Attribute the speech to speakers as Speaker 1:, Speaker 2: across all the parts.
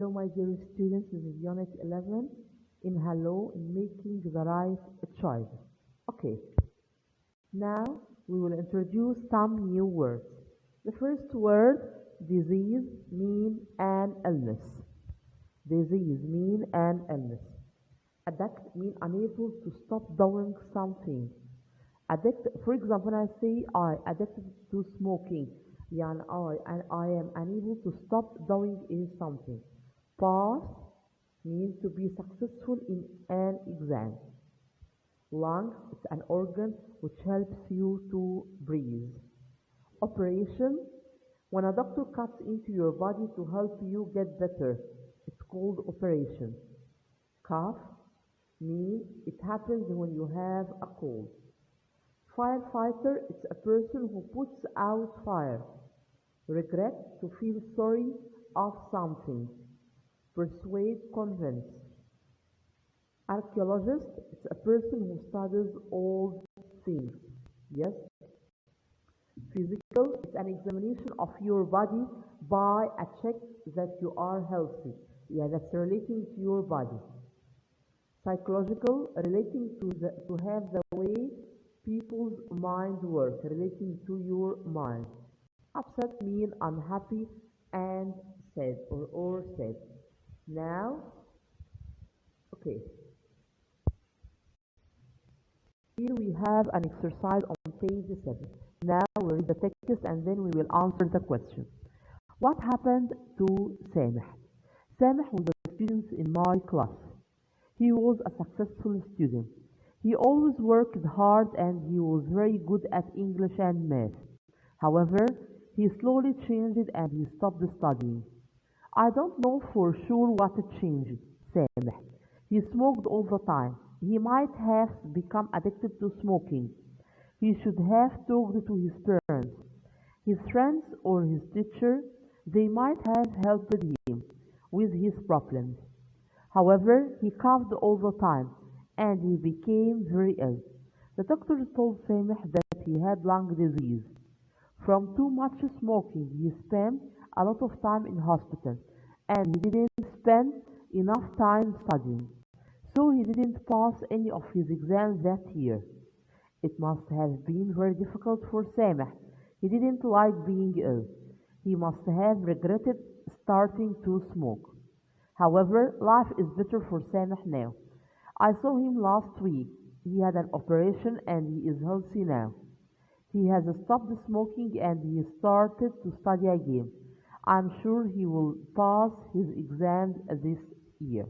Speaker 1: Hello, my dear students. This is Unit 11 in Hello in Making the Right Choice. Okay, now we will introduce some new words. The first word, disease, mean an illness. Disease, mean an illness. Addict, mean unable to stop doing something. Addict, for example, when I say I addicted to smoking, يعني I am unable to stop doing something. Pass means to be successful in an exam. Lungs, it's an organ which helps you to breathe. Operation, when a doctor cuts into your body to help you get better, it's called operation. Cough means it happens when you have a cold. Firefighter, it's a person who puts out fire. Regret, to feel sorry of something. Persuade, convince. Archaeologist, it's a person who studies old things. Yes. Physical, it's an examination of your body by a check that you are healthy. Yeah, that's relating to your body. Psychological, relating to have the way people's mind work, relating to your mind. Upset mean unhappy and sad or sad. Now, okay, here we have an exercise on page 7. Now we'll read the text and then we will answer the question. What happened to Sameh? Sameh was a student in my class. He was a successful student. He always worked hard and he was very good at English and math. However, he slowly changed and he stopped studying. I don't know for sure what changed Sameh. He smoked all the time. He might have become addicted to smoking. He should have talked to his parents, his friends or his teacher. They might have helped him with his problems. However, he coughed all the time and he became very ill. The doctors told Sameh that he had lung disease. From too much smoking, he spent a lot of time in hospital and he didn't spend enough time studying. So he didn't pass any of his exams that year. It must have been very difficult for Sameh. He didn't like being ill. He must have regretted starting to smoke. However, life is better for Sameh now. I saw him last week. He had an operation and he is healthy now. He has stopped smoking and he started to study again. I'm sure he will pass his exams this year.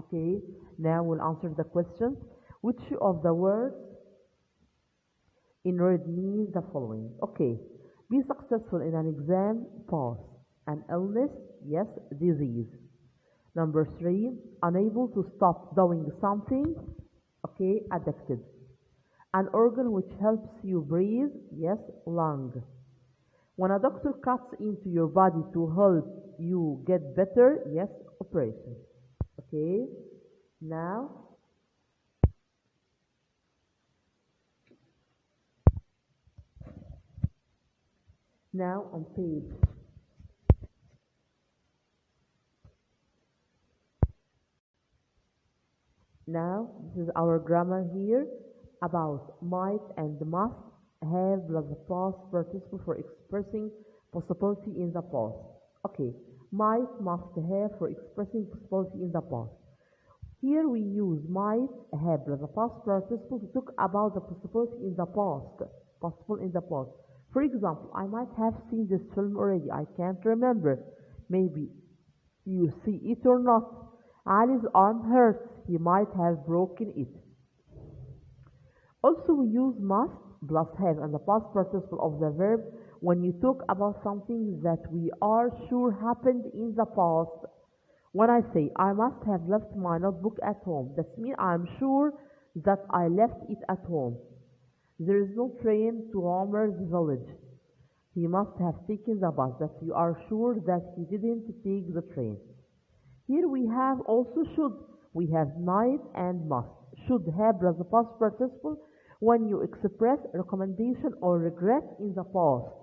Speaker 1: Okay, now we'll answer the questions. Which of the words in red means the following? Okay, be successful in an exam, pass. An illness, yes, disease. Number 3, unable to stop doing something, okay, addicted. An organ which helps you breathe, yes, lung. When a doctor cuts into your body to help you get better, yes, operation. Okay, now on page Now, this is our grammar here about might and must have plus the past participle for expressing possibility in the past. Okay, might, must have for expressing possibility in the past. Here we use might have plus the past participle to talk about the possibility in the past. Possible in the past. For example, I might have seen this film already. I can't remember. Maybe you see it or not. Ali's arm hurts. He might have broken it. Also, we use must plus have and the past participle of the verb when you talk about something that we are sure happened in the past. When I say, I must have left my notebook at home, that means I'm sure that I left it at home. There is no train to Homer's village. He must have taken the bus, that you are sure that he didn't take the train. Here we have also should. We have might and must. Should have plus the past participle when you express recommendation or regret in the past.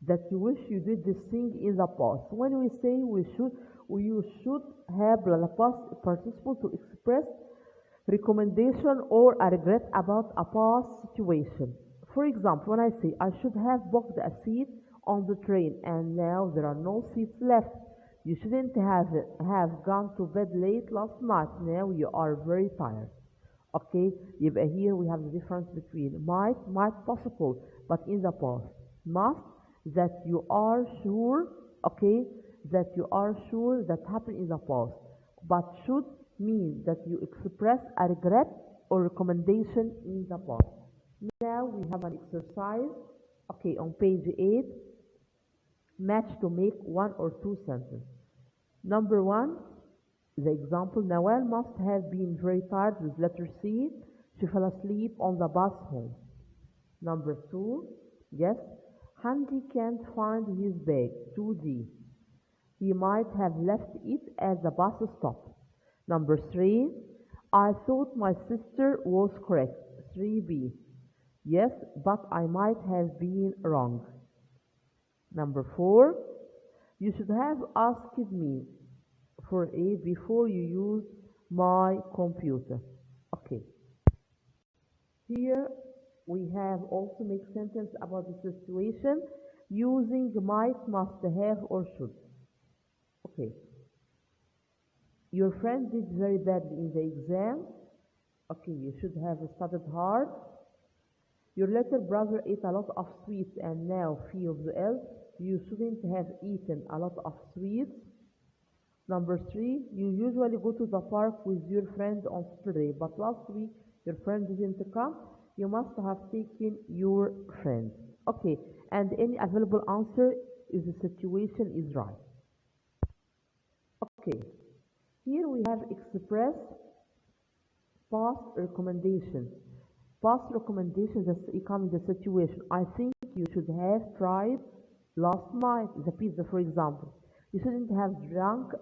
Speaker 1: that you wish you did this thing in the past. When we say you should have the past participle to express recommendation or a regret about a past situation. For example, when I say I should have booked a seat on the train and now there are no seats left. You shouldn't have gone to bed late last night. Now you are very tired. Okay, يبقى here we have the difference between might possible, but in the past. Must, that you are sure, okay, that you are sure that happened in the past. But should means that you express a regret or recommendation in the past. Now we have an exercise, okay, on page 8. Match to make one or two sentences. Number 1, the example, Nawal must have been very tired with letter C. She fell asleep on the bus home. Number 2, yes, Hamdi can't find his bag. 2D. He might have left it at the bus stop. Number 3, I thought my sister was correct. 3B. Yes, but I might have been wrong. Number 4, you should have asked me for A before you use my computer. Okay. Here we have also make sentence about the situation using might, must have, or should. Okay. Your friend did very badly in the exam. Okay, you should have studied hard. Your little brother ate a lot of sweets and now feels ill. You shouldn't have eaten a lot of sweets. Number 3, you usually go to the park with your friend on Saturday, but last week your friend didn't come. You must have taken your friend. Okay, and any available answer if the situation is right. Okay, here we have express past recommendation. Past recommendation that come in the situation. I think you should have tried last night the pizza, for example. You shouldn't have drunk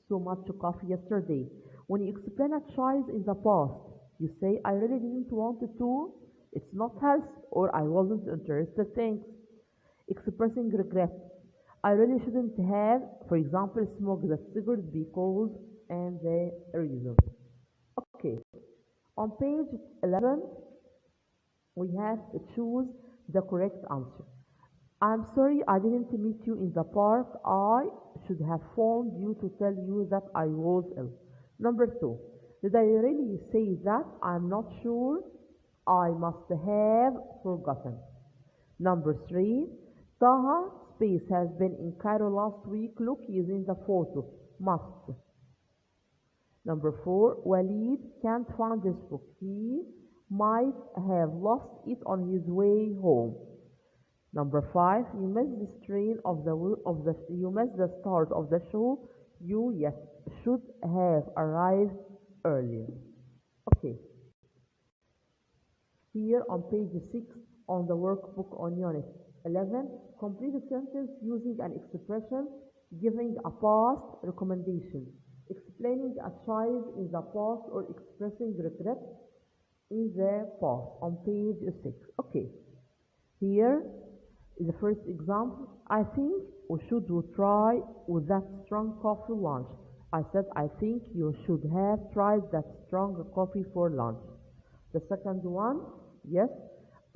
Speaker 1: so much coffee yesterday. When you explain a choice in the past, you say, I really didn't want to, it's not healthy, or I wasn't interested, thanks. Expressing regret. I really shouldn't have, for example, smoked the cigarette because, and the reason. Okay, on page 11, we have to choose the correct answer. I'm sorry I didn't meet you in the park. I should have phoned you to tell you that I was ill. Number 2, did I really say that? I'm not sure. I must have forgotten. Number 3, Taha space has been in Cairo last week. Look, he is in the photo. Must. Number 4, Walid can't find this book. He might have lost it on his way home. Number 5, you missed the train you missed the start of the show. You, yes, should have arrived earlier. Okay. Here on page 6 on the workbook on unit 11, complete the sentence using an expression giving a past recommendation, explaining a choice in the past or expressing regret in the past on page 6. Okay. Here is the first example. I think we should try with that strong coffee lunch. I said, I think you should have tried that strong coffee for lunch. The second one, yes,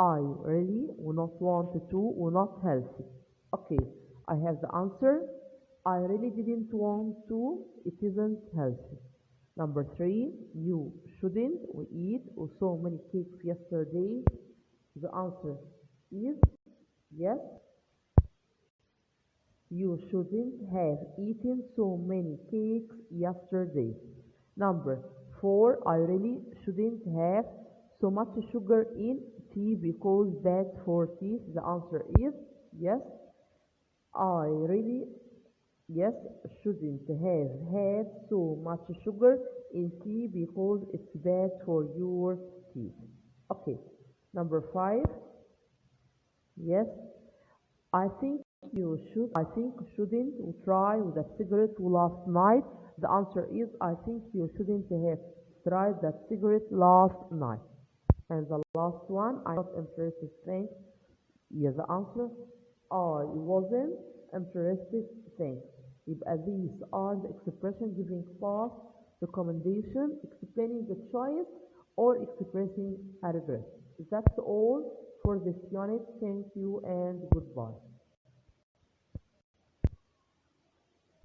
Speaker 1: I really will not want to, will not healthy. Okay, I have the answer. I really didn't want to, it isn't healthy. Number 3, you shouldn't eat so many cakes yesterday. The answer is yes, you shouldn't have eaten so many cakes yesterday. Number 4, I really shouldn't have so much sugar in tea because bad for teeth. The answer is yes, I really, yes, shouldn't have had so much sugar in tea because it's bad for your teeth. Okay, number 5, yes, I think shouldn't try with a cigarette last night. The answer is I think you shouldn't have tried that cigarette last night. And the last one, I'm not interested, thanks. Yes, the answer I wasn't interested. Thanks. يبقى these are the expression giving past recommendation, explaining the choice, or expressing a regret. That's all for this unit. Thank you and goodbye.